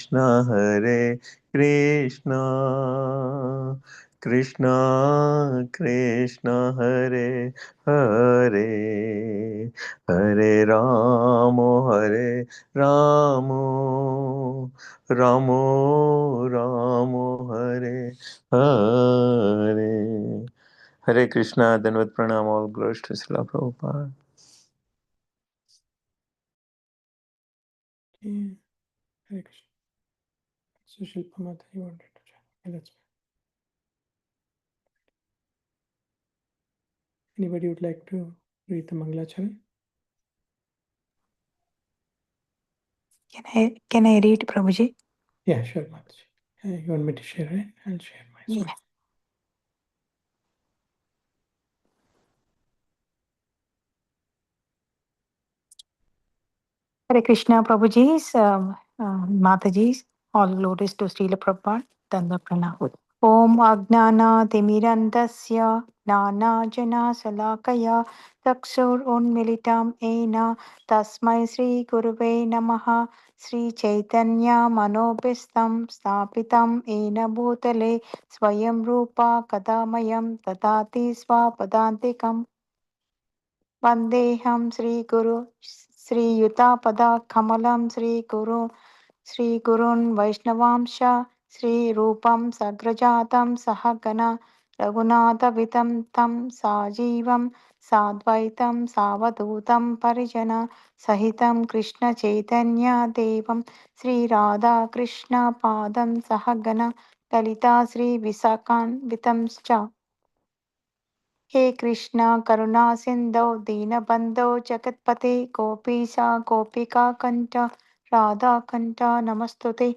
Krishna Hare Krishna Krishna Krishna Hare Hare Hare Ramo Ramo Ramo Ramo Hare Hare. Hare Krishna, Danvat Pranam, all glories to Srila Prabhupada. Hare Krishna. So Shilpa Mata, you wanted to chant. Okay, that's fine. Anybody would like to read the Mangalacharan? Can I read, Prabhuji? Yeah, sure, Mataji. You want me to share, right? I'll share my screen. Yeah. Hare Krishna, Prabhuji's, Mataji's, all glories to Srila Prabhupada, Danda Pranam. Om Agnana Timirandasya Nana Jana Salakaya Takshur Unmilitam Ena Tasmai Sri Guruve Namaha Sri Chaitanya Manobhistam Stapitam Ena Bhutale Swayam Rupa Kadamayam Tatati Swapadantikam Vandeham Sri Guru Sri Yutapada Kamalam Sri Gurun Vaishnavamsha Sri Rupam Sagrajatam Sahagana Raghunathavitam Tam Sajivam Sadvaitam Savadutam Parijana Sahitam Krishna Chaitanya Devam Sri Radha Krishna Padam Sahagana Lalita Sri Visakan Vitamscha हे कृष्णा करुणा सिंधौ दीनबंधो जगत्पते गोपीशा गोपिका कंठ राधा कंठ नमस्तुते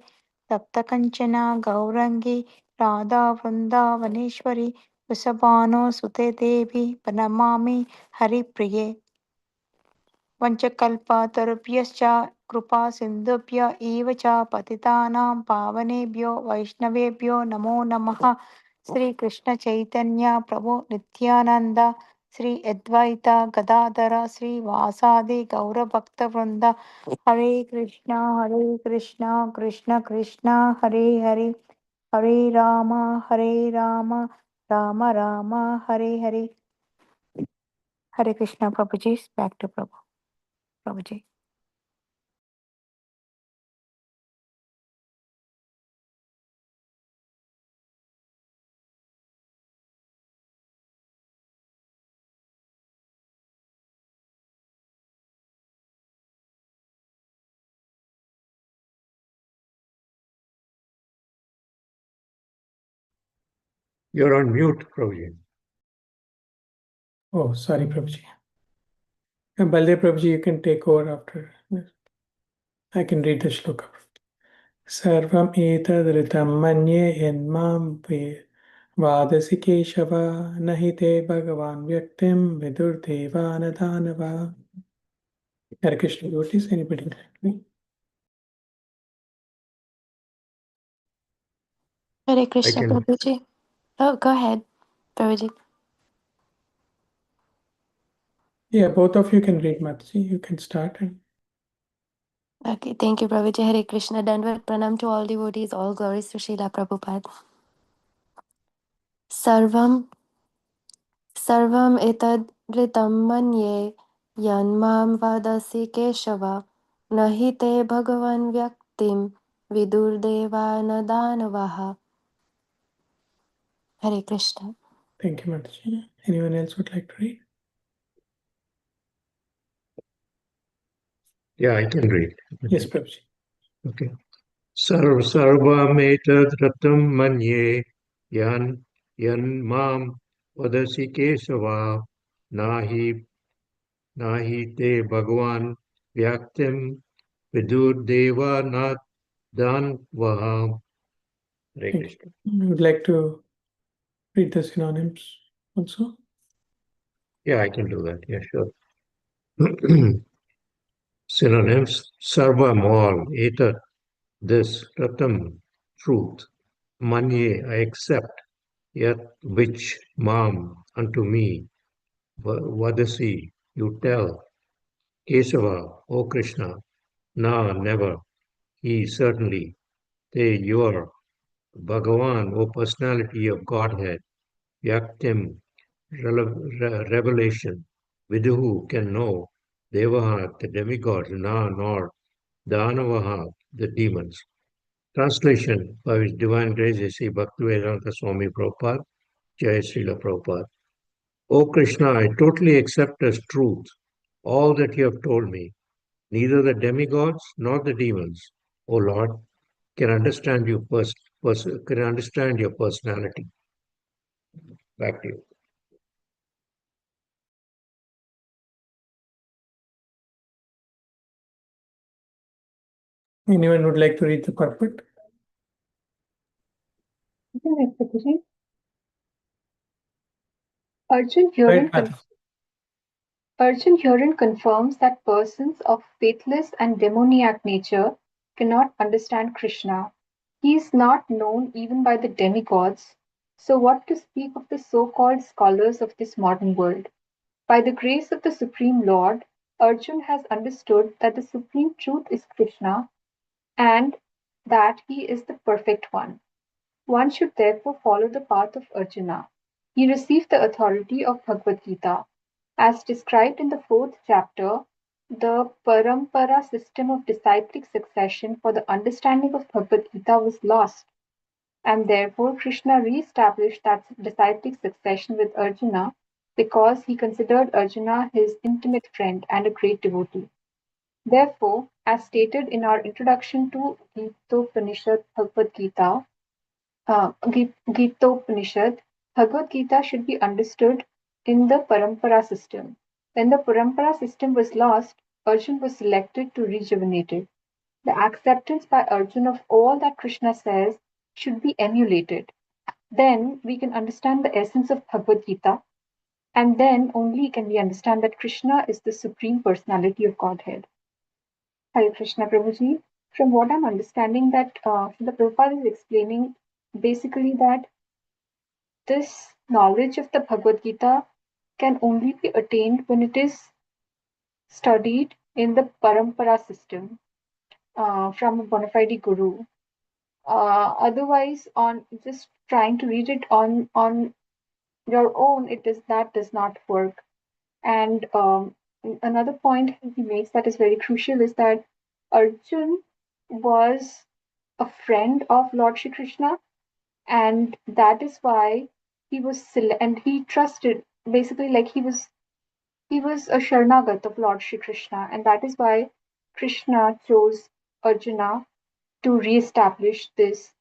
तप्त कंचना गौरंगी राधा वृंदावनेश्वरी वृषभानो सुते देवी प्रणमामि हरिप्रिये वंशकल्पतरुभ्यश्च कृपा सिन्धुभ्य एव च पतितानां पावनेभ्यो वैष्णवेभ्यो नमो नमः श्रीकृष्ण चैतन्य प्रभु नित्यानंद श्री अद्वैता गदाधर श्रीवासादि गौरभक्तवृंद हरे Krishna Krishna Krishna Hare Hare Hare Ram Ram Ram Hare Hare. Hare Krishna Prabhuji, back to Prabhuji. You're on mute, Prabhuji. Oh, sorry, Prabhuji. Baldev Prabhuji, you can take over after. I can read the shloka. Sarvam etadritam manye enmam vadasi keshava nahite bhagavan vyaktim vidur devana danava. Hare Krishna devotees, anybody like me? Hare Krishna can- Prabhuji. Oh, go ahead, Prabhuji. Yeah, both of you can read, Mataji. You can start. Okay, thank you, Prabhuji. Hare Krishna. Dandavat Pranam to all devotees. All glories to Srila Prabhupada. Sarvam etad ritam manye yanmam vadasi keshava nahi te bhagavan vyaktim vidur devana danavaha. Hare Krishna. Thank you, Mataji. Anyone else would like to read? Yeah, I can read. Yes, Prabhuji. Okay. Sarvametad ratam manye yan mam vadasi kesava nahi nahi te bhagavan vyaktim vidur deva nadan vaham. Hare Thank Krishna. you. Would like to read the synonyms also? Yeah, I can do that. Yeah, sure. Synonyms: sarvam, all, etat, this, ratam, truth, manye, I accept, yet, which, mam, unto me, vadasi, you tell, Kesava, O Krishna, na, never, he, certainly, te yor, Bhagavan, O personality of Godhead, Yaktim, revelation, Viduhu can know, Devaha, the demigods, Na, nor Danavaha, the demons. Translation by His Divine Grace A.C. Bhaktivedanta Swami Prabhupada, Jai Srila Prabhupada. O Krishna, I totally accept as truth all that you have told me. Neither the demigods nor the demons, O Lord, can understand can understand your personality. Back to you. Anyone would like to read the purport? Arjun herein confirms that persons of faithless and demoniac nature cannot understand Krishna. He is not known even by the demigods, so what to speak of the so-called scholars of this modern world? By the grace of the Supreme Lord, Arjun has understood that the Supreme Truth is Krishna and that he is the Perfect One. One should therefore follow the path of Arjuna. He received the authority of Bhagavad Gita. As described in the fourth chapter, the Parampara system of disciplic succession for the understanding of Bhagavad Gita was lost, and therefore Krishna re-established that disciplic succession with Arjuna because he considered Arjuna his intimate friend and a great devotee. Therefore, as stated in our introduction to Gitopanishad Bhagavad Gita, Gitopanishad, Bhagavad Gita should be understood in the Parampara system. When the Parampara system was lost, Arjun was selected to rejuvenate it. The acceptance by Arjun of all that Krishna says should be emulated. Then we can understand the essence of Bhagavad Gita, and then only can we understand that Krishna is the Supreme Personality of Godhead. Hare Krishna Prabhuji. From what I'm understanding, that the Prabhupada is explaining basically that this knowledge of the Bhagavad Gita can only be attained when it is studied in the Parampara system from a bona fide guru. Otherwise, on just trying to read it on your own, that does not work. And another point he makes that is very crucial is that Arjun was a friend of Lord Shri Krishna, and that is why he was and he trusted, basically, like he was a Sharnagat of Lord Shri Krishna, and that is why Krishna chose Arjuna to re-establish this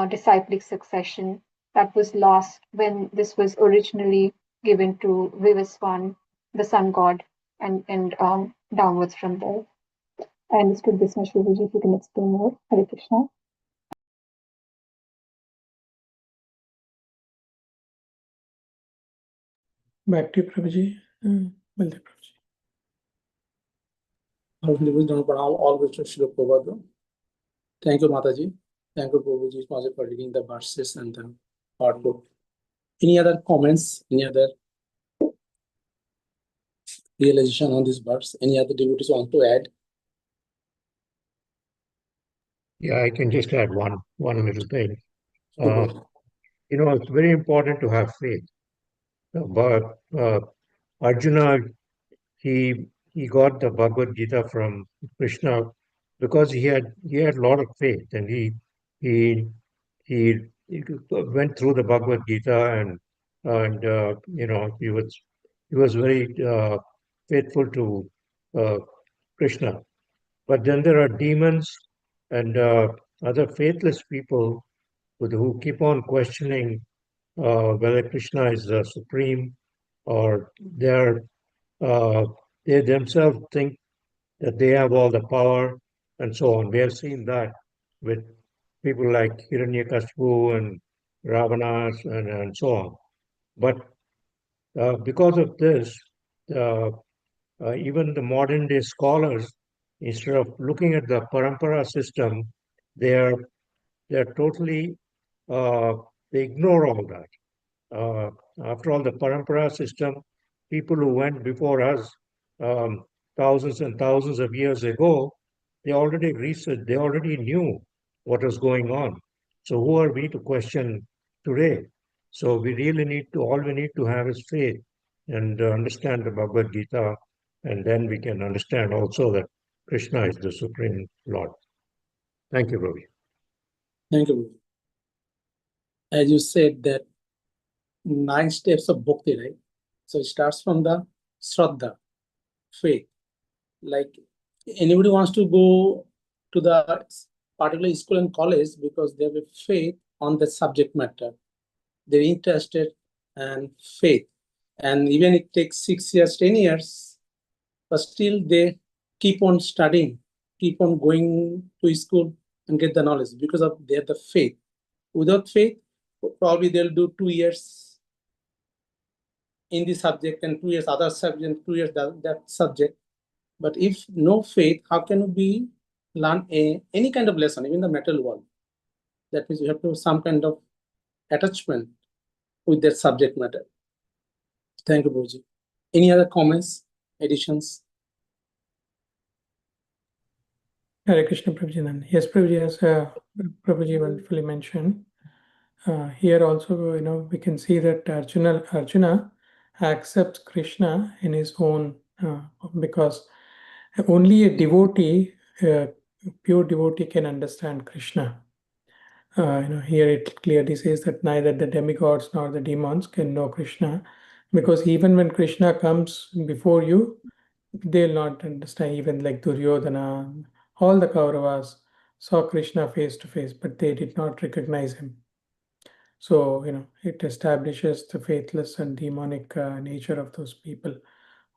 disciplic succession that was lost when this was originally given to Vivaswan, the sun god, and downwards from there. I understood this much, Viviji. If you can explain more. Hare Krishna. Back to you, Prabhuji. Baldev Prabhuji. All wishes to Prabhupada. Thank you, Mataji. Thank you, Prabhuji, for reading the verses and the art book. Any other comments? Any other realization on this verse? Any other devotees want to add? Yeah, I can just add one little thing. Okay. It's very important to have faith. But Arjuna, he got the Bhagavad Gita from Krishna because he had a lot of faith, and he he, he went through the Bhagavad Gita, and he was very faithful to Krishna. But then there are demons and other faithless people who keep on questioning whether Krishna is the supreme, or uh, they themselves think that they have all the power and so on. We have seen that with people like Hiranyakashipu and Ravanas and so on. But because of this, uh, even the modern day scholars, instead of looking at the parampara system, they are totally they ignore all that. Uh, After all, the parampara system, people who went before us thousands and thousands of years ago, they already researched, they already knew what was going on. So who are we to question today? So we really need to, all we need to have is faith and understand the Bhagavad Gita, and then we can understand also that Krishna is the Supreme Lord. Thank you, Ravi. Thank you, Prabhuji. As you said that 9 steps of bhakti, right? So it starts from the Shraddha, faith. Like anybody wants to go to the particular school and college because they have a faith on the subject matter. They're interested and faith. And even it takes 6 years, 10 years, but still they keep on studying, keep on going to school and get the knowledge because of they have the faith. Without faith, probably they'll do 2 years in the subject and 2 years other subject, 2 years that subject. But if no faith, how can we learn any kind of lesson, even the material world? That means you have to have some kind of attachment with that subject matter. Thank you, Prabhuji. Any other comments, additions? Hare Krishna, Prabhuji. Yes, Prabhuji, as Prabhuji wonderfully mentioned, here also, we can see that Arjuna accepts Krishna in his own, because only a devotee, pure devotee, can understand Krishna. Here it clearly says that neither the demigods nor the demons can know Krishna, because even when Krishna comes before you, they'll not understand. Even like Duryodhana, all the Kauravas saw Krishna face to face, but they did not recognize him. So, it establishes the faithless and demonic nature of those people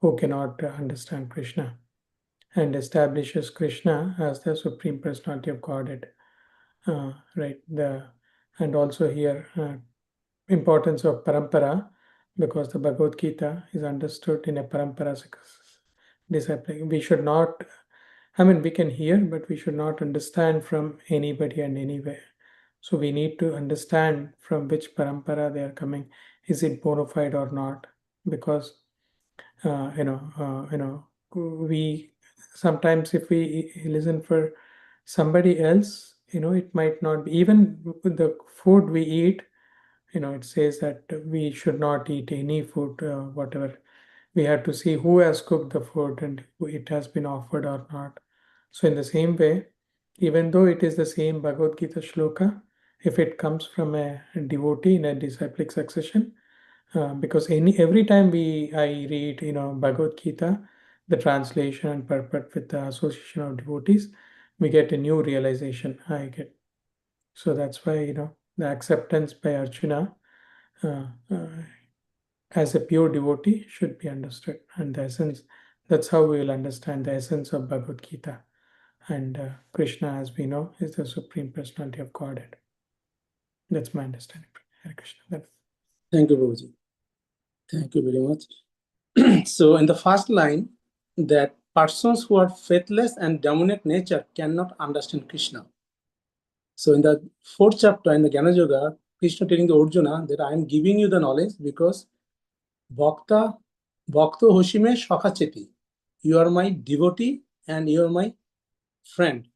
who cannot understand Krishna, and establishes Krishna as the Supreme Personality of Godhead. Right. And also here, importance of parampara, because the Bhagavad Gita is understood in a parampara discipline. We should not, we can hear, but we should not understand from anybody and anywhere. So we need to understand from which parampara they are coming. Is it bona fide or not? Because we sometimes, if we listen for somebody else, it might not be. Even with the food we eat, it says that we should not eat any food, whatever. We have to see who has cooked the food and it has been offered or not. So in the same way, even though it is the same Bhagavad Gita shloka, if it comes from a devotee in a disciplic succession, because every time I read Bhagavad Gita, the translation and purport with the association of devotees, we get a new realization. I get. So that's why the acceptance by Arjuna uh, uh, as a pure devotee should be understood, and the essence. That's how we will understand the essence of Bhagavad Gita. And Krishna, as we know, is the Supreme Personality of Godhead. That's my understanding. Hare Krishna. Thank you, Prabhuji. Thank you very much. So in the first line, that persons who are faithless and demonic nature cannot understand Krishna. So in the 4th chapter in the Jnana Yoga, Krishna telling the Arjuna that I am giving you the knowledge because Bhakta Hoshime Shakacheti. You are my devotee and you are my friend.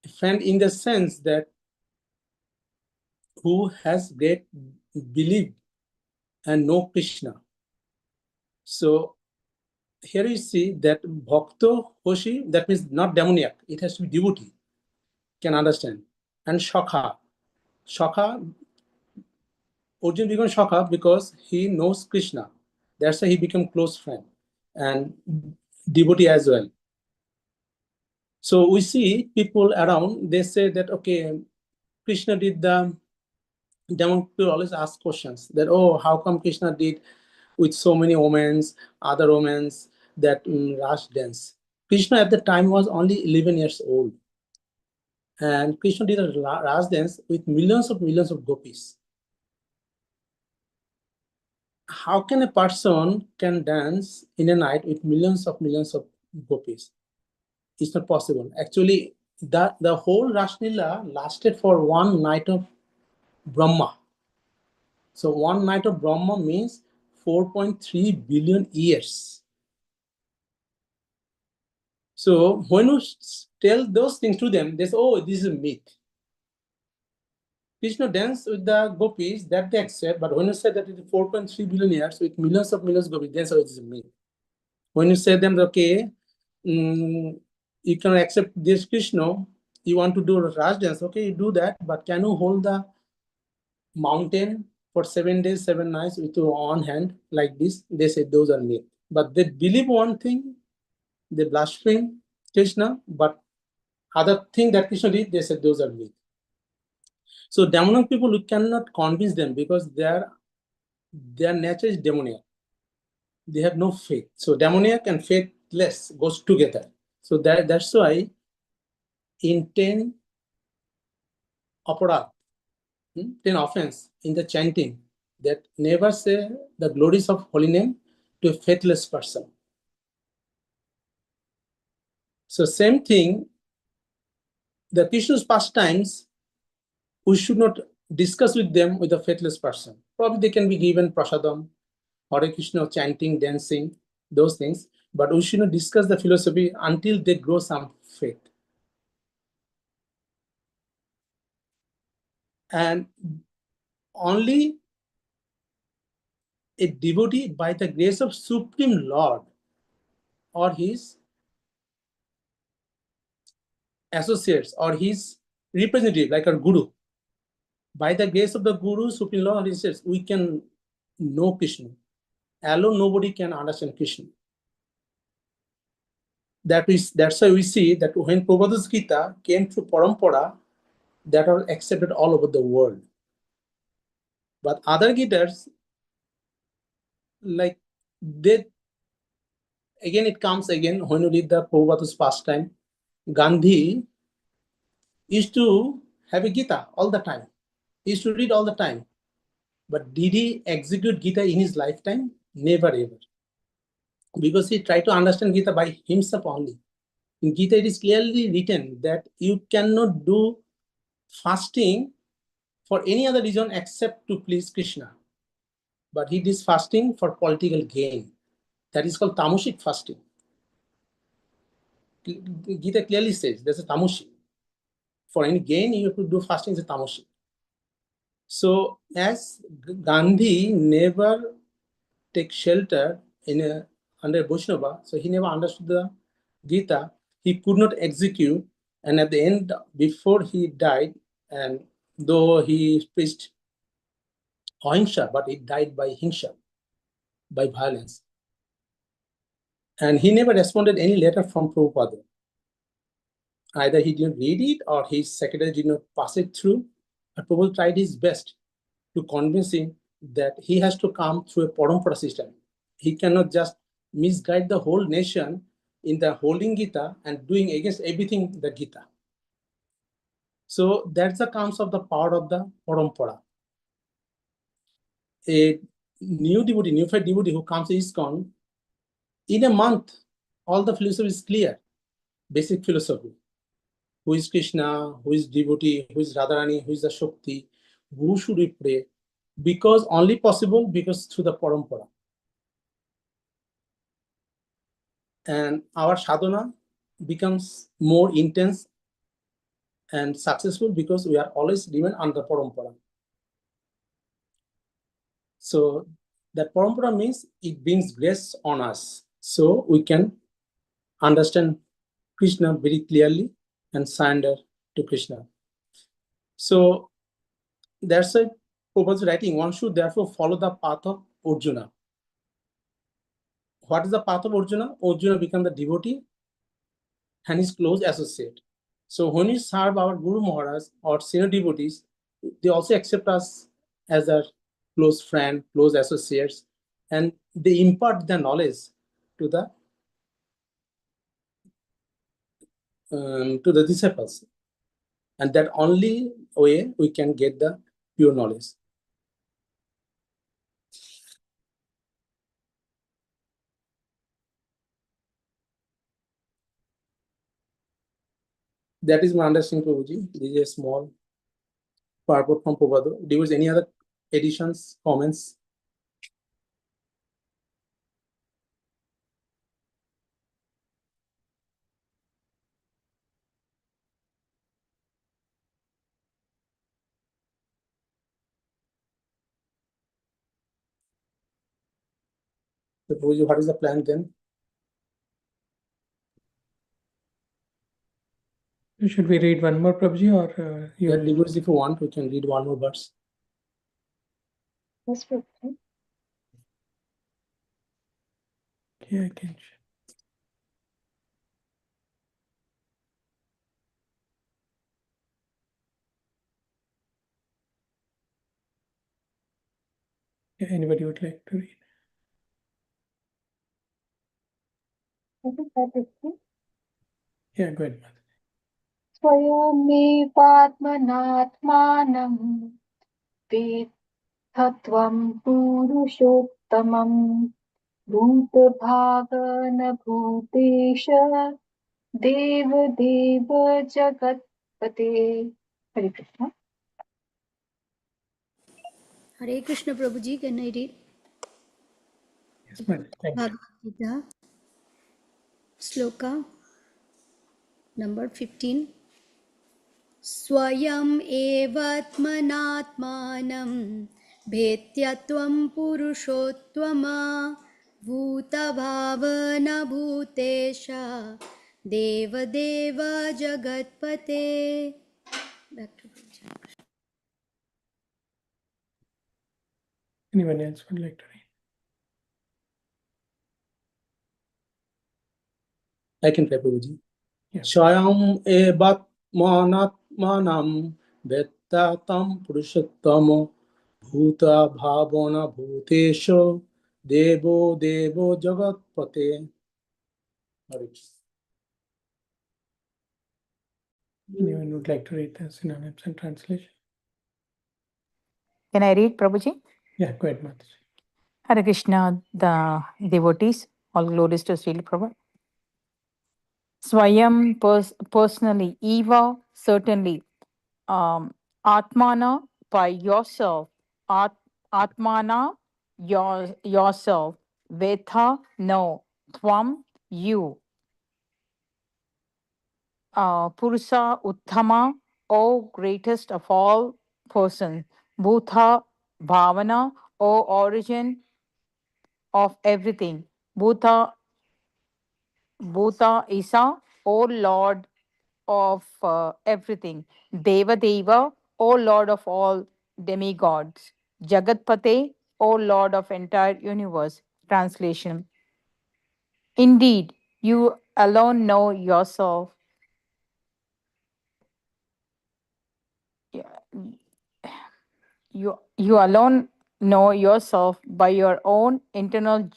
A friend in the sense that who has great belief and know Krishna. So here you see that Bhakta Hoshi, that means not demoniac, it has to be devotee, can understand. And Shakha. Arjuna became Shaka because he knows Krishna. That's why he became close friend and devotee as well. So we see people around, they say that, okay, Krishna did the demon. People always ask questions that, oh, how come Krishna did with so many women, other women, that Ras dance? Krishna at the time was only 11 years old. And Krishna did a Ras dance with millions of gopis. How can a person can dance in a night with millions of gopis? It's not possible. Actually, the whole Raslila lasted for one night of Brahma. So one night of Brahma means 4.3 billion years. So when you tell those things to them, they say, oh, this is a myth. Krishna danced with the gopis, that they accept, but when you say that it is 4.3 billion years with millions of gopis, then so it is a myth. When you say them, okay, you can accept this Krishna, you want to do Raj dance, okay, you do that, but can you hold the mountain for 7 days, 7 nights with your own hand like this? They say those are myth. But they believe one thing, they blaspheme Krishna, but other thing that Krishna did, they said those are myth. So demonic people, we cannot convince them because their nature is demoniac. They have no faith. So demoniac and faithless goes together. So that's why in 10 aparad, 10 offense in the chanting, that never say the glories of holy name to a faithless person. So same thing, the Krishna's pastimes, we should not discuss with them with a faithless person. Probably they can be given prasadam, Hare Krishna, chanting, dancing, those things, but we should not discuss the philosophy until they grow some faith. And only a devotee by the grace of Supreme Lord or his associates or his representative, like our Guru, by the grace of the Guru, Supreme Lord, and his associates, we can know Krishna. Alone, nobody can understand Krishna. That's why we see that when Prabhupada's Gita came through Parampara, that are accepted all over the world. But other Gitas, like they, again it comes again when you read the Prabhupada's pastime, Gandhi used to have a Gita all the time. He used to read all the time. But did he execute Gita in his lifetime? Never ever. Because he tried to understand Gita by himself only. In Gita, it is clearly written that you cannot do fasting for any other reason except to please Krishna. But he did fasting for political gain. That is called tamusic fasting. Gita clearly says there's a tamusic. For any gain, you have to do fasting is a tamusic. So as Gandhi never take shelter in under Vaishnava, so he never understood the Gita. He could not execute, and at the end, before he died, and though he preached ahimsa, but he died by hingsha, by violence. And he never responded any letter from Prabhupada. Either he didn't read it or his secretary did not pass it through. But Prabhupada tried his best to convince him that he has to come through a parampara system. He cannot just misguide the whole nation in the holding Gita and doing against everything the Gita. So that's the comes of the power of the parampara. A new devotee, neophyte devotee who comes to ISKCON, in a month, all the philosophy is clear, basic philosophy. Who is Krishna, who is devotee, who is Radharani, who is the Shakti, who should we pray? Because only possible because through the parampara. And our sadhana becomes more intense and successful because we are always driven under parampara. So that parampara means it brings grace on us. So we can understand Krishna very clearly and surrender to Krishna. So that's why Prabhupada's writing, one should therefore follow the path of Arjuna. What is the path of Arjuna? Arjuna becomes the devotee and his close associate. So when we serve our Guru Maharaj or senior devotees, they also accept us as their close friend, close associates, and they impart their knowledge to the disciples. And that only way we can get the pure knowledge. That is my understanding, Prabhuji. This is a small purport from Prabhupada. Do you have any other additions, comments? So, Prabhuji, what is the plan then? Should we read one more, Prabhuji, or you? Yeah, devotees, if you want, we can read one more verse. Yes, Prabhuji. Yeah, I can. Yeah, anybody would like to read? Okay, Prabhuji. Yeah, go ahead. स्वयमेवात्मनात्मानं वेत्थत्वं पुरुषोत्तमं भूतभावन Bhutesh देवदेव जगत्पते हरे Krishna Hare Krishna Prabhuji, can I read Yes, madam. Thank you. Bhagavad Gita, Shloka number 15. Swayam evatmanatmanam bhetyatvam purushottama bhutavavana bhutesha devadeva jagatpate. Back to Prabhuji. Anyone else would like to read? I can try, Prabhuji. Yeah. Swayam evatmanatmanam vettatam purushottamo bhuta bhavana bhutesho devo devo jagatpate. Hare Krishna. Anyone would like to read the synonyms and translation? Can I read, Prabhuji? Yeah, go ahead, Mataji. Hare Krishna, the devotees, all glories to Srila Prabhupada. Swayam, personally, Eva, certainly, Atmana, by yourself, Atmana, yourself, Vetha, no, Tvam, you, Purusa, Uttama, O greatest of all persons, Bhutha, Bhavana, O origin of everything, Bhuta, Bhuta Isa, O Lord of everything. Deva Deva, O Lord of all demigods. Jagatpate, O Lord of entire universe. Translation. Indeed, you alone know yourself. You alone know yourself by your own internal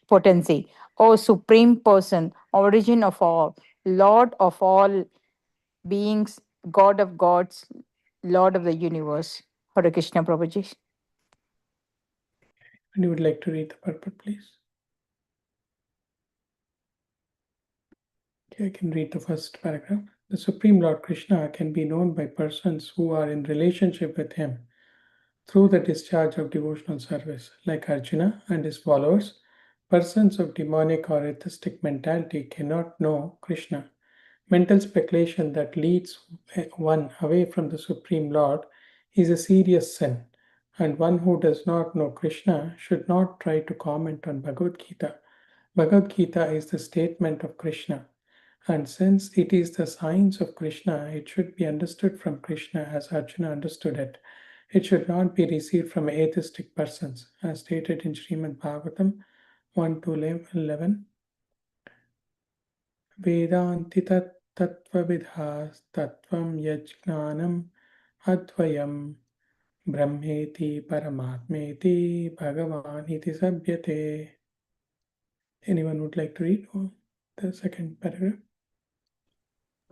potency. O Supreme Person, origin of all, Lord of all beings, God of gods, Lord of the universe. Hare Krishna Prabhuji. And you would like to read the purport, please? Okay, I can read the first paragraph. The Supreme Lord Krishna can be known by persons who are in relationship with him through the discharge of devotional service, like Arjuna and his followers. Persons of demonic or atheistic mentality cannot know Krishna. Mental speculation that leads one away from the Supreme Lord is a serious sin, and one who does not know Krishna should not try to comment on Bhagavad Gita. Bhagavad Gita is the statement of Krishna, and since it is the science of Krishna, it should be understood from Krishna as Arjuna understood it. It should not be received from atheistic persons, as stated in Srimad Bhagavatam 1 to 11. Vedanti tattvavidhastatvam yajnanam advayam brahmeti paramatmeti bhagavan iti sabhyate. Anyone would like to read the second paragraph?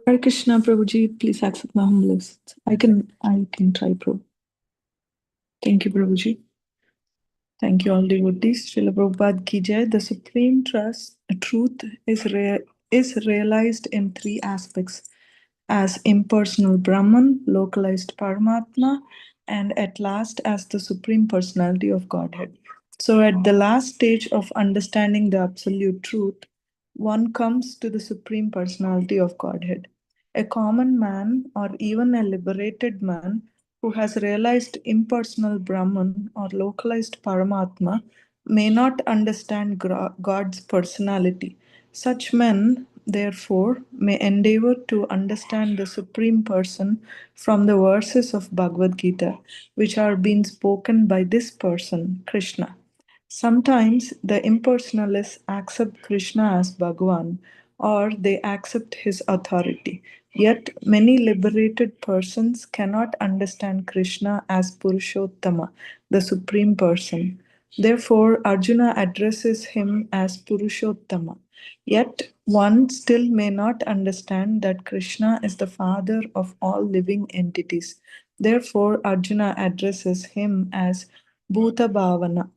Hare Krishna, Prabhuji, please accept my humblest. I can try, Prabhu. Thank you, Prabhuji. Thank you, all devotees. Srila Prabhupada ki jai. The supreme truth is realized in three aspects: as impersonal Brahman, localized Paramatma, and at last as the Supreme Personality of Godhead. So, at the last stage of understanding the Absolute Truth, one comes to the Supreme Personality of Godhead. A common man, or even a liberated man, who has realized impersonal Brahman or localized Paramatma may not understand God's personality. Such men, therefore, may endeavor to understand the Supreme Person from the verses of Bhagavad Gita, which are being spoken by this person, Krishna. Sometimes the impersonalists accept Krishna as Bhagavan or they accept his authority. Yet many liberated persons cannot understand Krishna as Purushottama, the Supreme Person. Therefore, Arjuna addresses him as Purushottama. Yet one still may not understand that Krishna is the father of all living entities. Therefore, Arjuna addresses him as Bhuta Bhavana.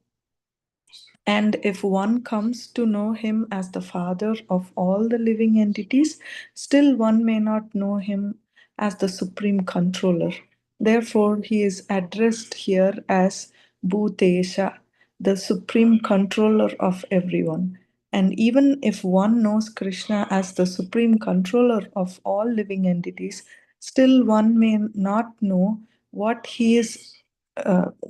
And if one comes to know him as the father of all the living entities, still one may not know him as the supreme controller. Therefore, he is addressed here as Bhutesha, the supreme controller of everyone. And even if one knows Krishna as the supreme controller of all living entities, still one may not know what he is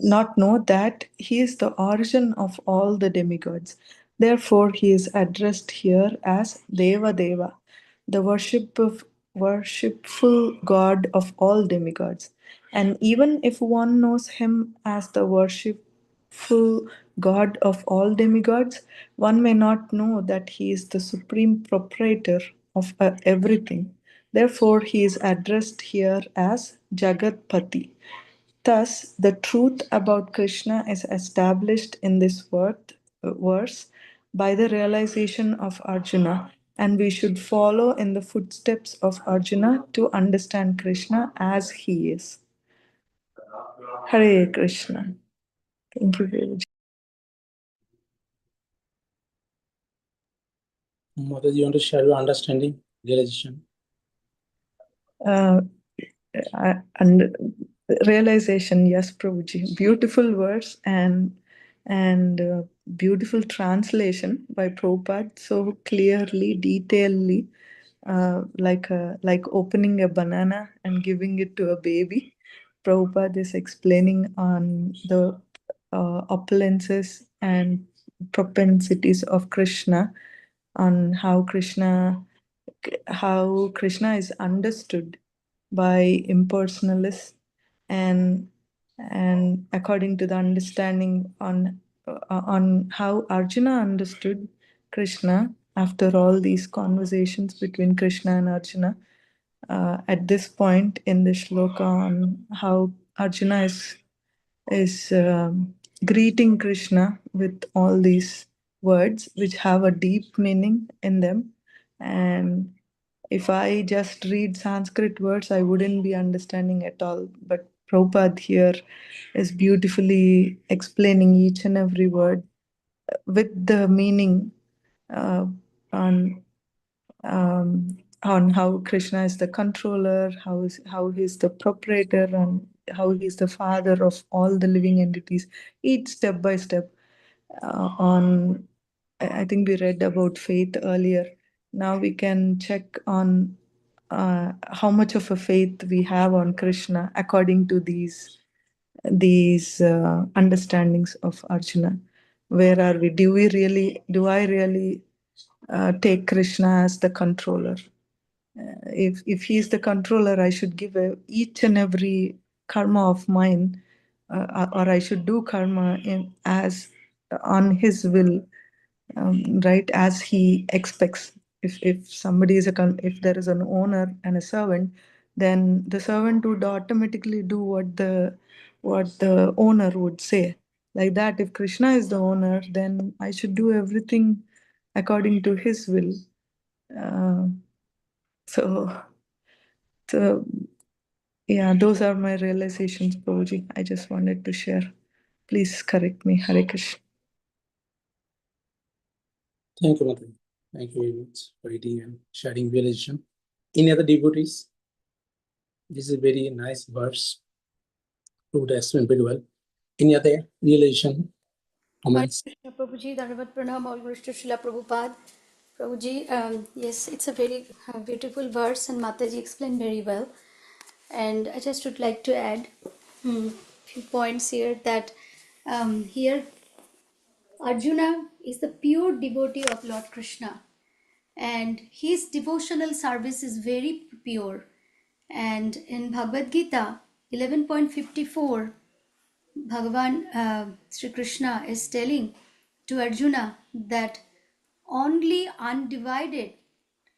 not know that he is the origin of all the demigods. Therefore, he is addressed here as Deva Deva, the worshipful god of all demigods. And even if one knows him as the worshipful god of all demigods, one may not know that he is the supreme proprietor of everything. Therefore, he is addressed here as Jagatpati. Thus, the truth about Krishna is established in this verse by the realization of Arjuna, and we should follow in the footsteps of Arjuna to understand Krishna as he is. Hare Krishna. Thank you very much. Mother, you want to share your understanding, realization? And realization, yes, Prabhuji. Beautiful verse and beautiful translation by Prabhupada, so clearly, detailedly, like opening a banana and giving it to a baby. Prabhupada is explaining on the opulences and propensities of Krishna, on how Krishna is understood by impersonalists, and according to the understanding on how Arjuna understood Krishna after all these conversations between Krishna and Arjuna, at this point in the shloka, on how Arjuna is greeting Krishna with all these words which have a deep meaning in them. And if I just read Sanskrit words, I wouldn't be understanding at all. But Prabhupada here is beautifully explaining each and every word with the meaning uh, on how Krishna is the controller, how he's the proprietor, and how he's the father of all the living entities, each step by step. On I think we read about faith earlier. Now we can check on how much of a faith we have on Krishna according to these understandings of Arjuna. Where are we? Do I really take Krishna as the controller? If he is the controller, I should give each and every karma of mine, or I should do karma as on his will, right, as he expects. If somebody is if there is an owner and a servant, then the servant would automatically do what the owner would say. Like that, if Krishna is the owner, then I should do everything according to his will. Uh, so so yeah, those are my realizations, Prabhuji. I just wanted to share. Please correct me. Hare Krishna. Thank you, Mother. Thank you very much for reading and sharing realization. Any other devotees? This is a very nice verse. Prabhupada explained very well. Any other realization? Comments? Krishna Prabhuji, Dandavat Pranam, all glories to Srila Prabhupada. Prabhuji, yes, it's a very beautiful verse, and Mataji explained very well. And I just would like to add a few points here that here Arjuna is the pure devotee of Lord Krishna, and his devotional service is very pure. And in Bhagavad Gita 11.54, Bhagavan Sri Krishna is telling to Arjuna that only undivided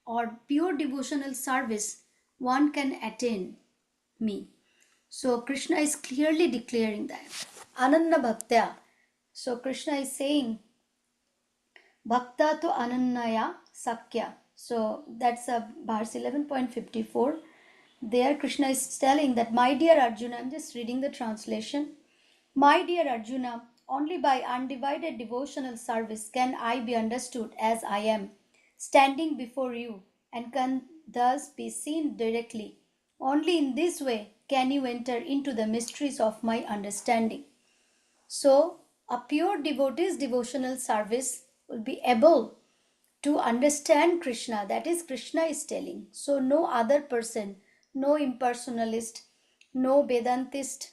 or pure devotional service one can attain me. So Krishna is clearly declaring that. Ananya Bhaktya. So Krishna is saying, Bhakta to Ananyaya Sakya. So that's a verse 11.54. There Krishna is telling that, my dear Arjuna, I'm just reading the translation. My dear Arjuna, only by undivided devotional service can I be understood as I am, standing before you, and can thus be seen directly. Only in this way can you enter into the mysteries of my understanding. So, a pure devotee's devotional service will be able to understand Krishna. That is, Krishna is telling. So, no other person, no impersonalist, no Vedantist,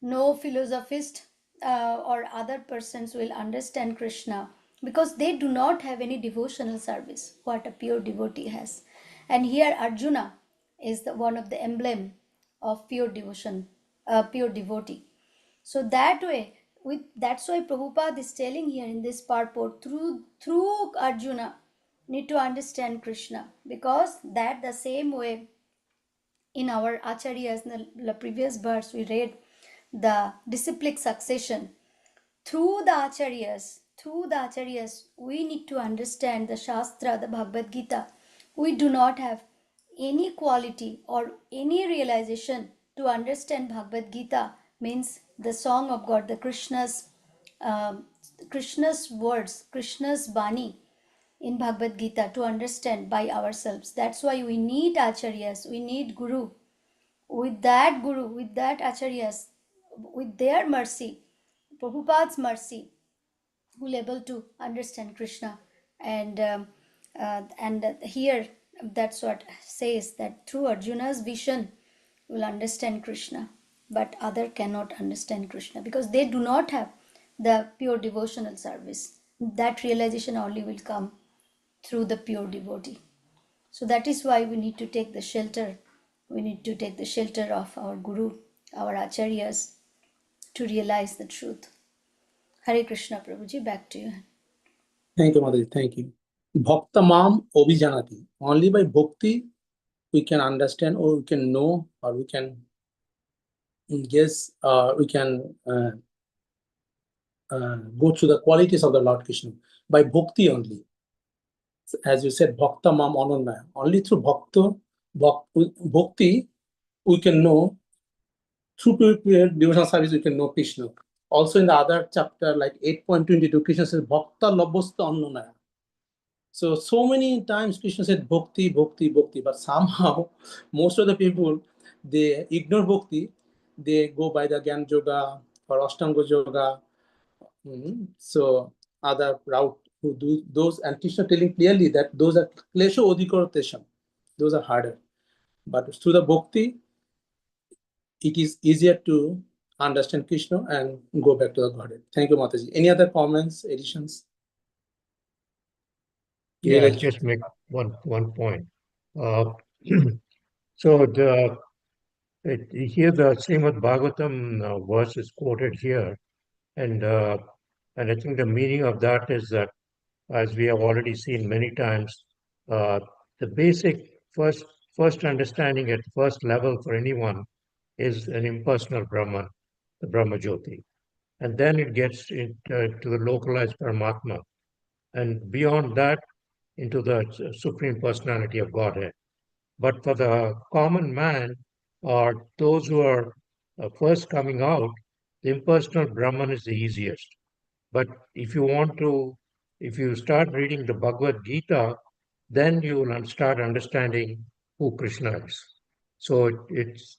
no philosophist or other persons will understand Krishna, because they do not have any devotional service what a pure devotee has. And here Arjuna is one of the emblem of pure devotion, pure devotee. So that way, that's why Prabhupada is telling here in this purport, through Arjuna need to understand Krishna, because that the same way in our acharyas, in the previous verse we read the disciplic succession. Through the acharyas we need to understand the Shastra, the Bhagavad Gita. We do not have any quality or any realization to understand Bhagavad Gita, means the song of God, the um, Krishna's words, Krishna's Bani in Bhagavad Gita, to understand by ourselves. That's why we need acharyas, we need guru. With that guru, with that acharyas, with their mercy, Prabhupada's mercy, will able to understand Krishna. And here that's what says, that through Arjuna's vision will understand Krishna, but other cannot understand Krishna because they do not have the pure devotional service. That realization only will come through the pure devotee. So that is why we need to take the shelter. We need to take the shelter of our Guru, our Acharyas, to realize the truth. Hare Krishna, Prabhuji, back to you. Thank you, Mataji. Thank you. Bhakta Mam Obhijanati. Only by bhakti we can understand, or we can know, or we can guess, we can go through the qualities of the Lord Krishna. By bhakti only. As you said, Bhakta Mam Ananya. Only through bhakti we can know, through devotional service we can know Krishna. Also in the other chapter, like 8.22, Krishna says, Bhakta Labhasta Ananya. So many times Krishna said bhakti, bhakti, bhakti, but somehow most of the people, they ignore bhakti, they go by the Gyan Yoga or Ashtanga Yoga. So other route who do those, and Krishna telling clearly that those are klesha odhikarotesham, those are harder. But through the bhakti, it is easier to understand Krishna and go back to the Godhead. Thank you, Mataji. Any other comments, additions? Yeah, I'll just make one point. So here the Srimad Bhagavatam verse is quoted here, and I think the meaning of that is that, as we have already seen many times, the basic first understanding at first level for anyone is an impersonal Brahman, the Brahma Jyoti, and then it gets into to the localized Paramatma, and beyond that into the Supreme Personality of Godhead. But for the common man, or those who are first coming out, the impersonal Brahman is the easiest. But if you want to, if you start reading the Bhagavad Gita, then you will start understanding who Krishna is. So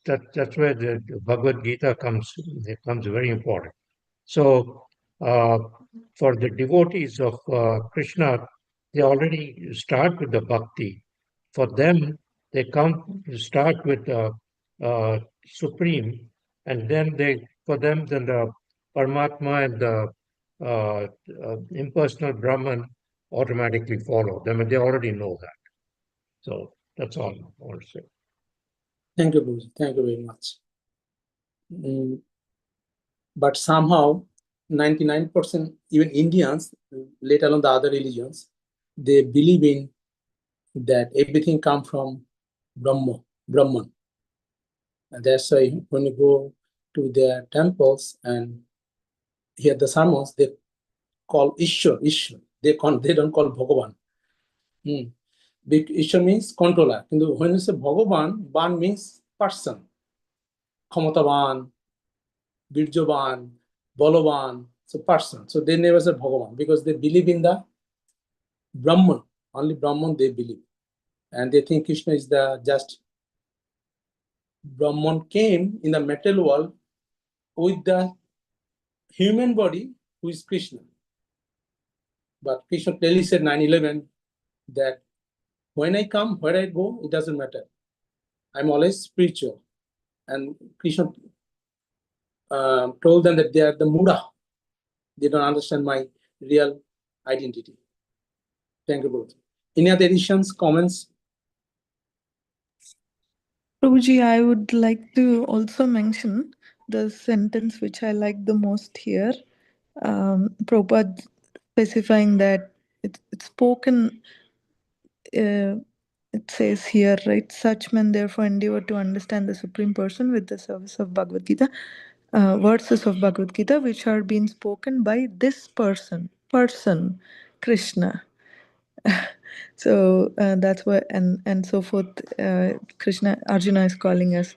that's where the Bhagavad Gita comes. It comes very important. So uh, for the devotees of Krishna, they already start with the bhakti. For them, they come to start with the supreme, and then for them, then the Paramatma and the impersonal Brahman automatically follow. I mean, they already know that. So that's all I want to say. Thank you, Guruji. Thank you very much. But somehow, 99%, even Indians, let alone the other religions, they believe in that everything comes from Brahman. And that's why when you go to their temples and hear the sermons, they call Ishwar. They don't call Bhagavan. Ishwar means controller. When you say Bhagavan, Ban means person. Khamatavan, Birjavan, Balavan, so person. So they never say Bhagavan because they believe in the Brahman. Only Brahman they believe. And they think Krishna is the just Brahman came in the material world with the human body who is Krishna. But Krishna clearly said 9/11 that when I come, where I go, it doesn't matter. I'm always spiritual. And Krishna told them that they are the Mura. They don't understand my real identity. Thank you both. Any other additions, comments? Prabhuji, I would like to also mention the sentence which I like the most here. Prabhupada specifying that it's spoken, it says here, right? Such men therefore endeavor to understand the Supreme Person with the service of Bhagavad Gita, verses of Bhagavad Gita which are being spoken by this person, Krishna. So that's why, and so forth. Arjuna is calling us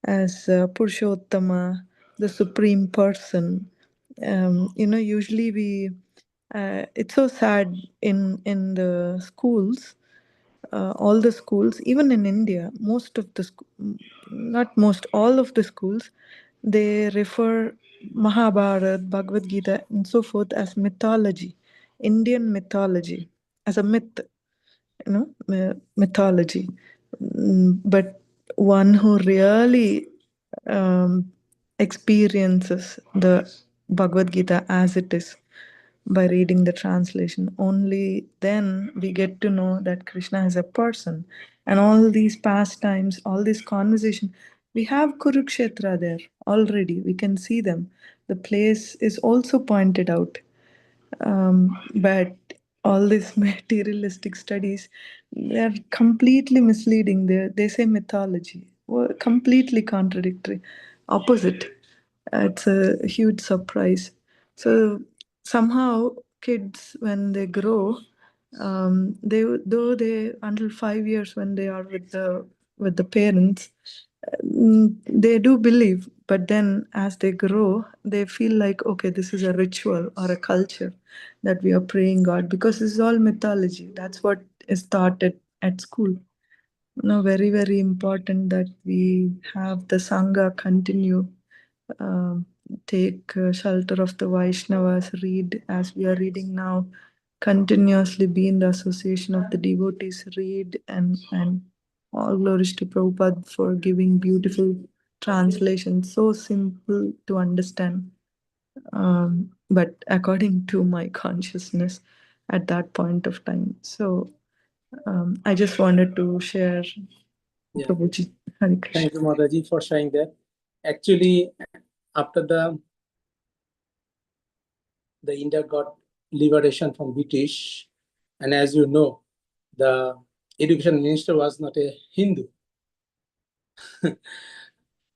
as Purushottama, the Supreme Person. Usually it's so sad in the schools, all the schools, even in India, most of the not most, all of the schools, they refer Mahabharata, Bhagavad Gita, and so forth as mythology, Indian mythology, as a myth, mythology. But one who really experiences the Bhagavad Gita as it is by reading the translation, only then we get to know that Krishna is a person. And all these pastimes, all this conversation, we have Kurukshetra there already. We can see them. The place is also pointed out. But all these materialistic studies, they're completely misleading. They say mythology, completely contradictory, opposite. It's a huge surprise. So somehow kids, when they grow, they until 5 years when they are with the parents, they do believe, but then as they grow, they feel like, okay, this is a ritual or a culture that we are praying God, because this is all mythology. That's what is taught at school. Very, very important that we have the Sangha continue, take shelter of the Vaishnavas, read as we are reading now, continuously be in the association of the devotees, read, and all glories to Prabhupada for giving beautiful translation, so simple to understand. But according to my consciousness at that point of time. So I just wanted to share. Yeah. Prabhuji, Hare Krishna. Thank you, Mataji, for sharing that. Actually, after the India got liberation from British, and as you know, the education minister was not a Hindu.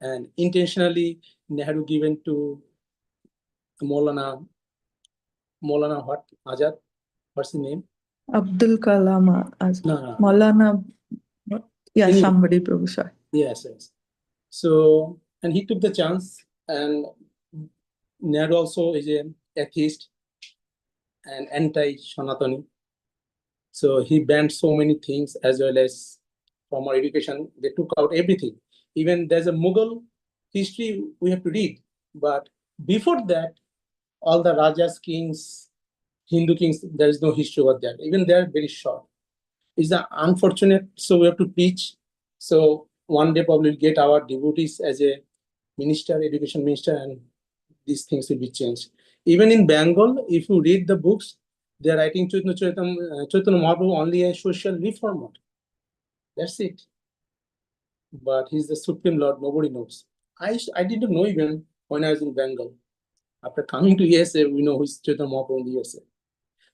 And intentionally, Nehru given to Maulana what? Azad? What's the name? Abdul Kalam as No. Maulana. Yeah, Anyway. somebody, Prabhu, sorry. Yes. So, and he took the chance, and Nehru also is an atheist and anti-Sanatani. So he banned so many things, as well as from our education, they took out everything. Even there's a Mughal history we have to read. But before that, all the Rajas, kings, Hindu kings, there is no history about that. Even they are very short. It's unfortunate, so we have to teach. So one day probably we'll get our devotees as a minister, education minister, and these things will be changed. Even in Bengal, if you read the books, they are writing Chaitanya Mahaprabhu only a social reformer. That's it. But he's the Supreme Lord, nobody knows. I didn't know even when I was in Bengal. After coming to USA, we know who's Chaitanya Mahaprabhu in the USA.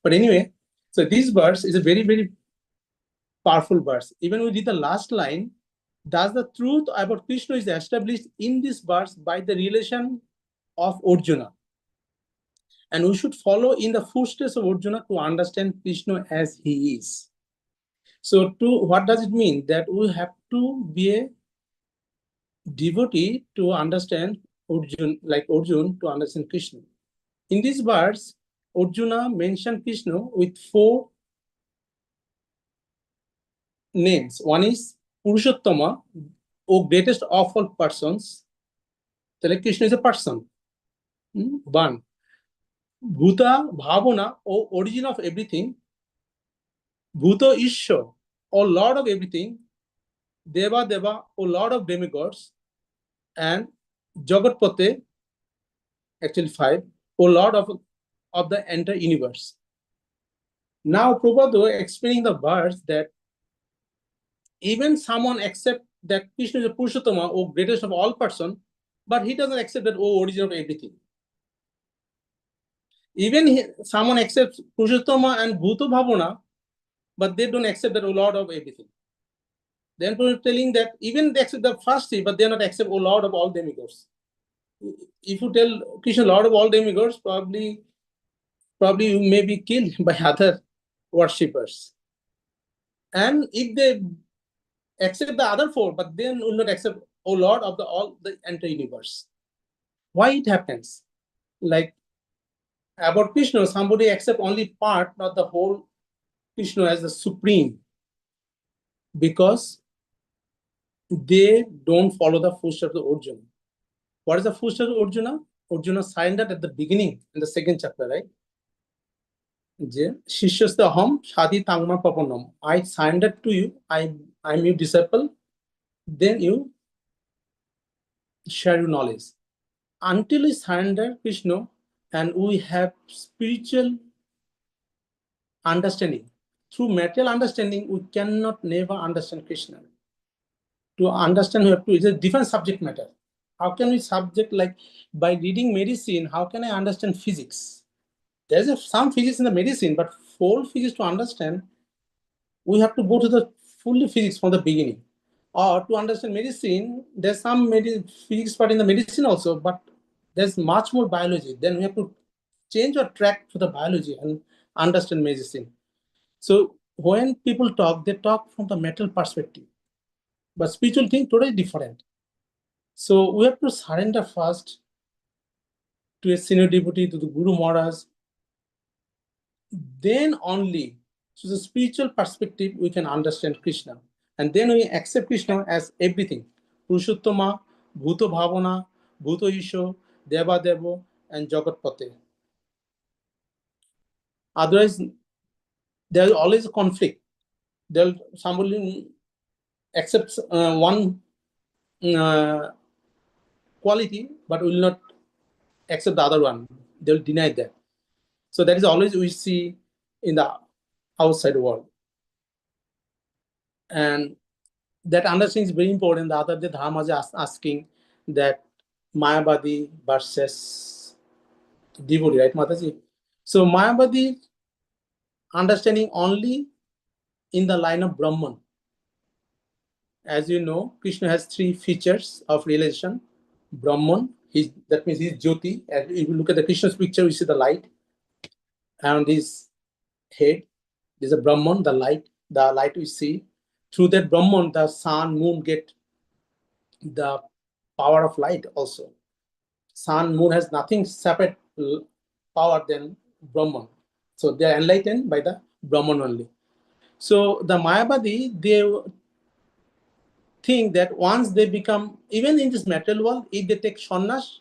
But anyway, so this verse is a very, very powerful verse. Even we read the last line, thus the truth about Krishna is established in this verse by the relation of Arjuna. And we should follow in the footsteps of Arjuna to understand Krishna as he is. So what does it mean? That we have to be a devotee to understand Arjuna, like Arjuna to understand Krishna. In this verse, Arjuna mentioned Krishna with 4 names. One is Purushottama, or greatest of all persons. So Krishna is a person. One. Bhuta Bhavana, or origin of everything. Bhuta Ishya, or Lord of everything. Deva Deva, or Lord of demigods. And Jagatpate, actually 5, or Lord of the entire universe. Now Prabhupada explaining the verse that even someone accept that Krishna is a Purushottama, or greatest of all person, but he doesn't accept that origin of everything. Even someone accepts Purushottama and Bhuta Bhavana, but they don't accept that O Lord of everything. Then we're telling that even they accept the first three, but they not accept O Lord of all demigods. If you tell Krishna Lord of all demigods, probably you may be killed by other worshippers. And if they accept the other 4, but then will not accept O Lord of all the entire universe. Why it happens? Like about Krishna, somebody accept only part, not the whole Krishna as the supreme, because they don't follow the footsteps of Arjuna. What is the footsteps of Arjuna? Arjuna surrendered at the beginning in the 2nd chapter, right? Shishyaste aham shadi tangma papanam. I surrendered to you. I'm your disciple. Then you share your knowledge. Until we surrender Krishna and we have spiritual understanding. Through material understanding, we cannot never understand Krishna. To understand, we have to, it's a different subject matter. How can we subject, like by reading medicine, how can I understand physics? There's some physics in the medicine, but full physics to understand, we have to go to the fully physics from the beginning. Or to understand medicine, there's some physics part in the medicine also, but there's much more biology. Then we have to change our track to the biology and understand medicine. So when people talk, they talk from the material perspective. But spiritual thing totally different. So we have to surrender first to a senior devotee, to the Guru Maharaj. Then only, so the spiritual perspective, we can understand Krishna. And then we accept Krishna as everything. Purushottama, Bhuta Bhavana, Bhuta Isho, Deva Devo, and Jagatpate. Otherwise, there is always a conflict. Somebody accepts one quality, but will not accept the other one. They'll deny that. So that is always we see in the outside world. And that understanding is very important. The other day, Dharma is asking that Mayavadi versus devotee, right, Mataji? So Mayavadi understanding only in the line of Brahman. As you know, Krishna has 3 features of realization. Brahman, that means he's Jyoti. And if you look at the Krishna's picture, we see the light. And his head, there's a Brahman, the light we see. Through that Brahman, the sun, moon get the power of light also. Sun, moon has nothing separate power than Brahman. So they are enlightened by the Brahman only. So the Mayavadi, they think that once they become, even in this material world, if they take sannyas,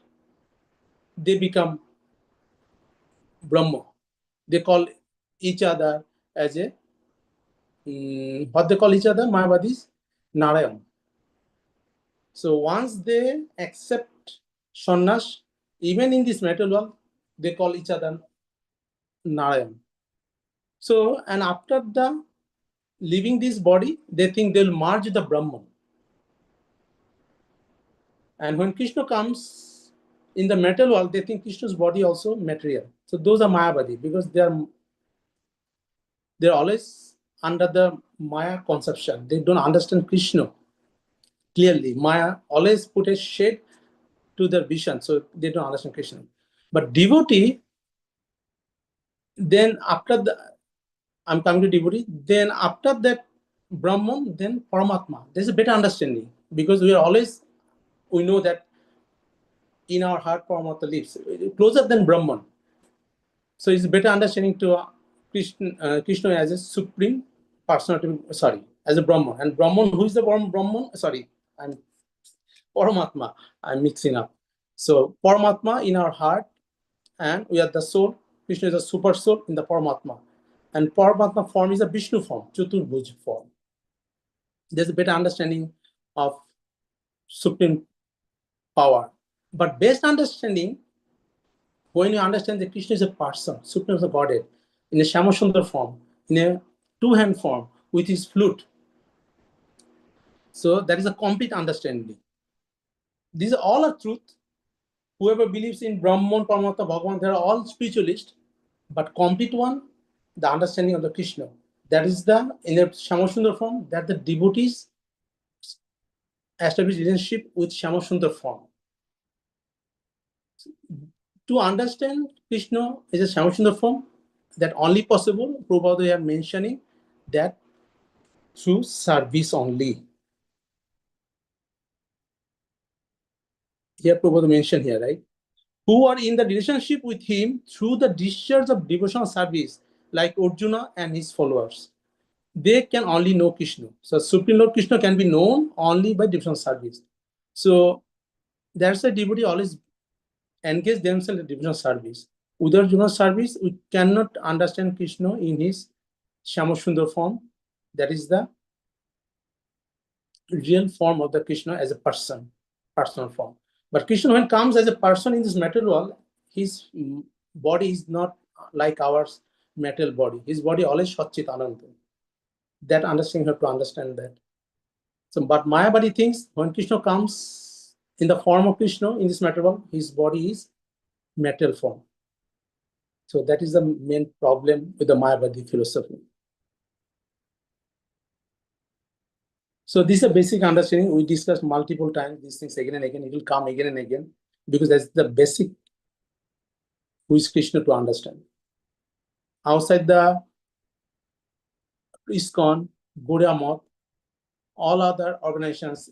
they become Brahma. They call each other as a, what they call each other, Mayavadis? Narayan. So once they accept sannyas, even in this material world, they call each other Narayan. So, and after the leaving this body, they think they'll merge the Brahman. And when Krishna comes in the material world, they think Krishna's body also material. So those are Mayavadi because they're always under the Maya conception. They don't understand Krishna clearly. Maya always put a shade to their vision, so they don't understand Krishna. But devotee, then after the, I'm coming to devotee, then after that Brahman, then Paramatma. There's a better understanding because we know that in our heart Paramatma lives, closer than Brahman. So it's a better understanding to Krishna as a supreme personality, as a Brahman. And Brahman, who is the Brahman? I'm Paramatma. I'm mixing up. So Paramatma in our heart, and we are the soul. Krishna is a super soul in the Paramatma. And Paramatma form is a Vishnu form, Chaturbhuj form. There's a better understanding of supreme power. But best understanding, when you understand that Krishna is a person, Supreme is a Godhead, in a Shamasundar form, in a two-hand form, with his flute. So that is a complete understanding. These are all a truth. Whoever believes in Brahman, Paramatma, Bhagavan, they are all spiritualists. But complete one, the understanding of the Krishna. That is in a Shamasundar form, that the devotees establish relationship with Shamasundar form. To understand Krishna is a Shamasundar form, that only possible, Prabhupada are mentioning that through service only. Here Prabhupada mentioned here, right? Who are in the relationship with him through the discharge of devotional service, like Arjuna and his followers. They can only know Krishna. So Supreme Lord Krishna can be known only by devotional service. So that's why devotee always engage themselves in devotional service. Without devotional service, we cannot understand Krishna in his Shamasundar form. That is the real form of the Krishna as a person, personal form. But Krishna, when comes as a person in this material world, his body is not like our material body. His body always Satchit Ananda. That understanding, you have to understand that. So, but Mayavadi thinks when Krishna comes in the form of Krishna in this material world, his body is material form. So that is the main problem with the Mayavadi philosophy. So this is a basic understanding. We discussed multiple times these things again and again. It will come again and again because that's the basic who is Krishna to understand. Outside the ISKCON, Gaudiya Math, all other organizations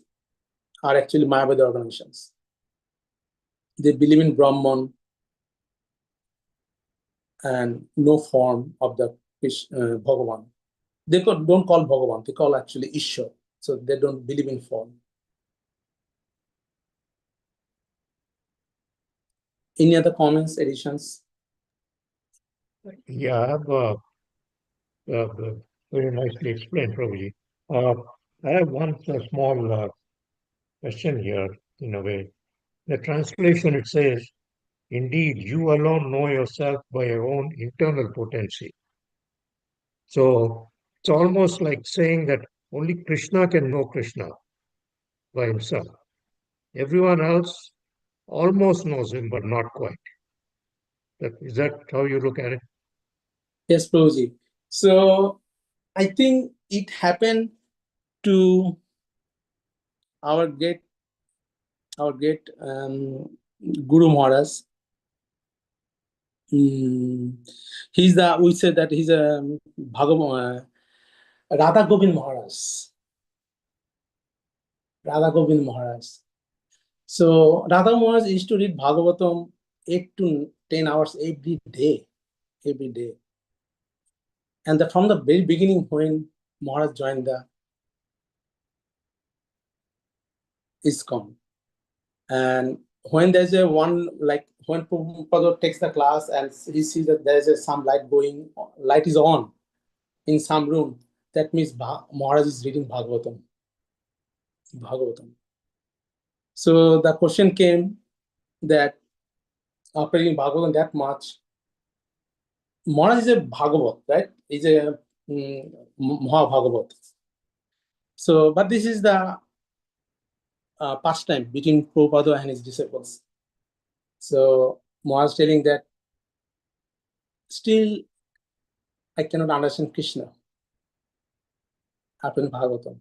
are actually Mayavadi organizations. They believe in Brahman and no form of the Bhagavan. They don't call Bhagavan, they call actually Ishwar. So they don't believe in form. Any other comments, additions? Yeah, I have very nicely explained, Prabhuji. I have one small question here, in a way. The translation, it says, indeed, you alone know yourself by your own internal potency. So it's almost like saying that only Krishna can know Krishna by himself. Everyone else almost knows him, but not quite. Is that how you look at it? Yes, Prabhuji. So I think it happened to our great Guru Maharaj. We said that he's a Bhagavan, Radha Govind Maharaj. Radha Govind Maharaj. So Radha Maharaj used to read Bhagavatam 8 to 10 hours every day. And from the very beginning, when Maharaj joined the ISKCON, and when there's when Prabhupada takes the class and he sees that there's some light is on in some room, that means Maharaj is reading Bhagavatam. So the question came that after reading Bhagavatam that much, Maharaj is a Bhagavat, right? He's a Mahabhagavat. So, but this is the pastime between Prabhupada and his disciples. So, Maharaj telling that still I cannot understand Krishna after Bhagavatam.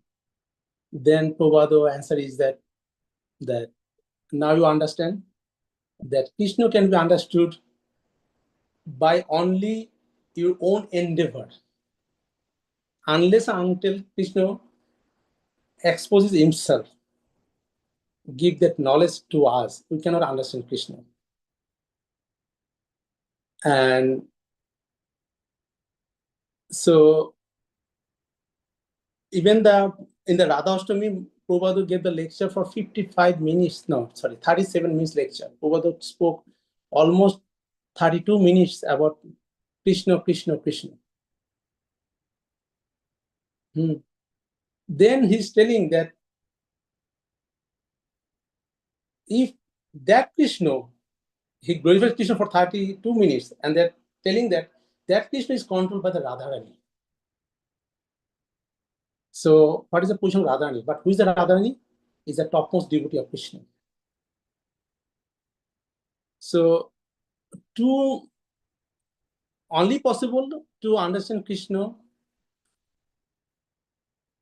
Then Prabhupada answer is that now you understand that Krishna can be understood by only your own endeavor. Unless and until Krishna exposes himself, give that knowledge to us, we cannot understand Krishna. And so even in the Radha Ashtami, Prabhupada gave the lecture for 55 minutes, 37 minutes lecture. Prabhupada spoke almost 32 minutes about Krishna, Krishna, Krishna. Then he's telling that if that Krishna, he glorifies Krishna for 32 minutes, and they're telling that Krishna is controlled by the Radharani. So what is the position of Radharani? But who is the Radharani? Is the topmost devotee of Krishna. So only possible to understand Krishna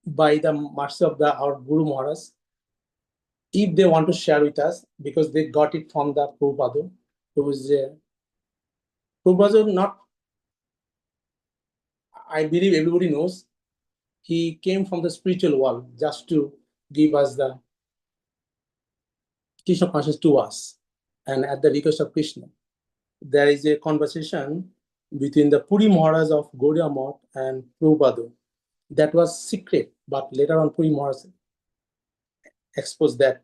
by the mercy of our Guru Maharaj, if they want to share with us, because they got it from the Prabhupada, who is Prabhupada, not, I believe everybody knows, he came from the spiritual world just to give us the Krishna consciousness to us. And at the request of Krishna, there is a conversation between the Puri Maharaj of Gaudiya Math and Prabhupada. That was secret, but later on Puri Maharaj exposed that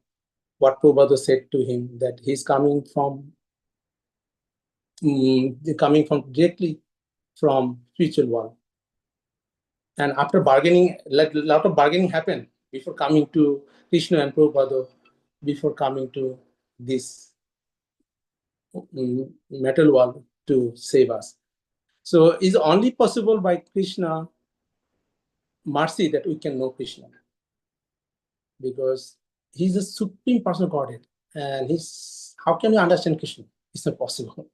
what Prabhupada said to him, that he's coming from directly from spiritual world. And after bargaining, a lot of bargaining happened before coming to Krishna and Prabhupada, before coming to this metal world to save us. So it's only possible by Krishna mercy that we can know Krishna, because he's a supreme personal Godhead, and how can we understand Krishna? It's not possible.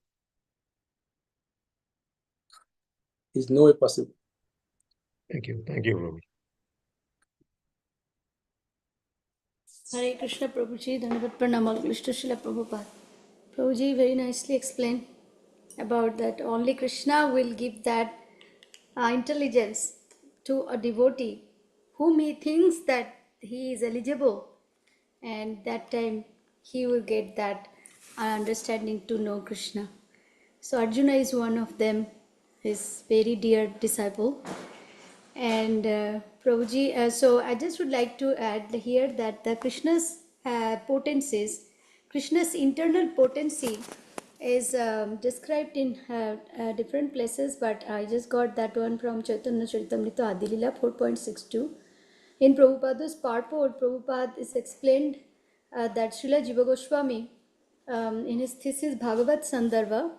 It's no way possible. Thank you, Ravi. Hare Krishna Prabhuji, Dhanavad Pranam, Krishna Srila Prabhupada. Prabhuji very nicely explained about that only Krishna will give that intelligence to a devotee whom he thinks that he is eligible, and that time he will get that understanding to know Krishna. So Arjuna is one of them, his very dear disciple. And Prabhuji, so I just would like to add here that the Krishna's potencies, Krishna's internal potency is described in different places, but I just got that one from Chaitanya Charitamrita Adilila 4.62. In Prabhupada's purport, Prabhupada is explained that Srila Jiva Goswami, in his thesis Bhagavad Sandarbha,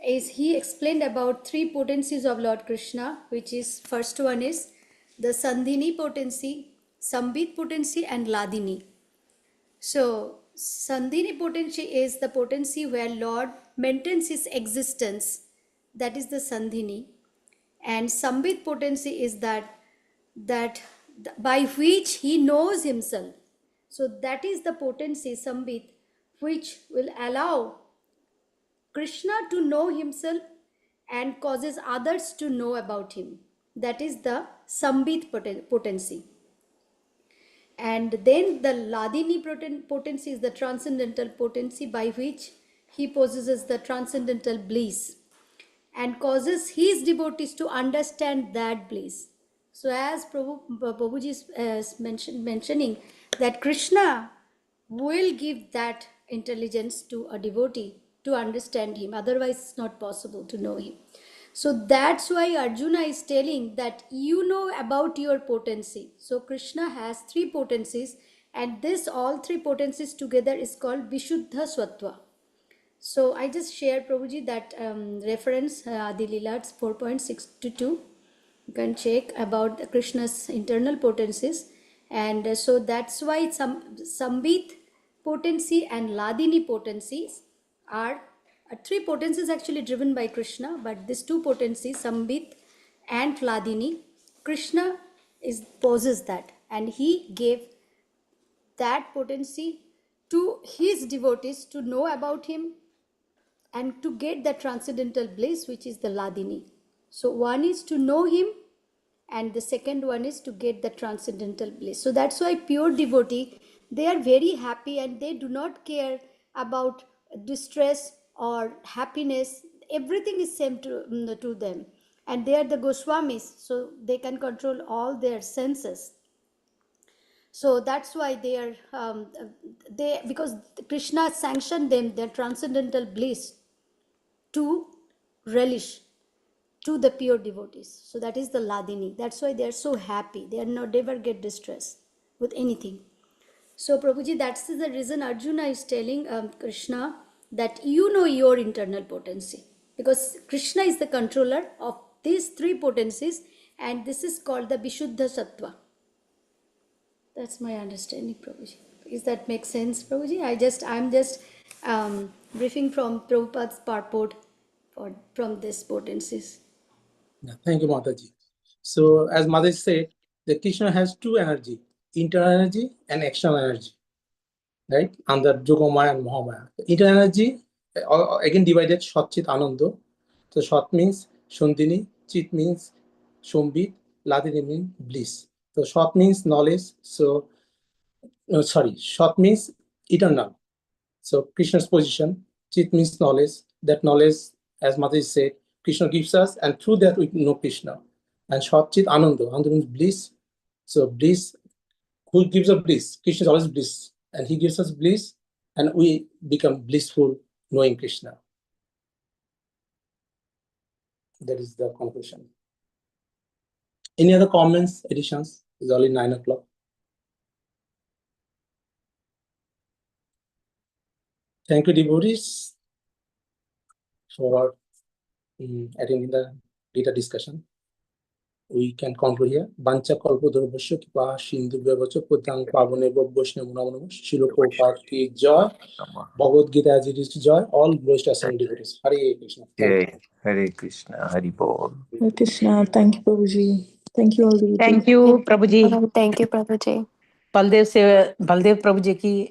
is he explained about three potencies of Lord Krishna, which is first one is the Sandhini potency, Sambit potency, and Ladini. So Sandhini potency is the potency where Lord maintains his existence, that is the Sandhini, and Sambit potency is that by which he knows himself. So that is the potency Sambit, which will allow Krishna to know himself and causes others to know about him. That is the Sambit potency. And then the Ladini potency is the transcendental potency by which he possesses the transcendental bliss and causes his devotees to understand that bliss. So as Prabhuji is mentioning that Krishna will give that intelligence to a devotee to understand him, otherwise it's not possible to know him. So that's why Arjuna is telling that you know about your potency. So Krishna has three potencies, and this all three potencies together is called Vishuddha Swattva. So I just shared, Prabhuji, that reference, Adi Leelas 4.622. You can check about Krishna's internal potencies. And so that's why Sambit potency and Ladini potencies are three potencies actually driven by Krishna, but these two potencies, Sambit and Ladini, Krishna possesses that, and he gave that potency to his devotees to know about him and to get the transcendental bliss, which is the Ladini. So one is to know him, and the second one is to get the transcendental bliss. So that's why pure devotee, they are very happy and they do not care about distress or happiness. Everything is same to them, and they are the Goswamis, so they can control all their senses. So that's why they are because Krishna sanctioned them their transcendental bliss to relish to the pure devotees. So that is the Ladini. That's why they are so happy. They are never get distressed with anything. So Prabhuji, that's the reason Arjuna is telling Krishna that you know your internal potency, because Krishna is the controller of these three potencies, and this is called the Vishuddha Sattva. That's my understanding, Prabhuji. Does that make sense, Prabhuji? I'm just briefing from Prabhupada's purport from these potencies. Yeah, thank you, Mataji. So, as Mataji said, the Krishna has two energy, internal energy and external energy, right? Under Yogamaya and Mahamaya. Internal energy, again divided, Shat, Chit, Ananda. So, Shat means Shundini, Chit means Shombit, Ladini means bliss. So, Shat means knowledge. So, Shat means eternal. So, Krishna's position, Chit means knowledge. That knowledge, as Mataji said, Krishna gives us, and through that we know Krishna. And Shat, Chit, Ananda. Ananda means bliss. So, bliss, who gives us bliss? Krishna is always bliss, and he gives us bliss, and we become blissful knowing Krishna. That is the conclusion. Any other comments, additions? It's only 9 o'clock. Thank you, devotees, for attending the data discussion. We can conclude here. Bancha kalpodarbhasya kipa sindhu vyavacha putang pavane vaishnav namo namo Shloka Prabhupada ki joy. Bhagavad Gita as it is joy. All blessed assembled devotees. Hare Krishna. Jai Hare Krishna, Hari Bol. Hare Krishna. Thank you, Prabhuji. Thank you all. Thank you, Prabhuji. Thank you, Prabhuji. Baldev Prabhuji ki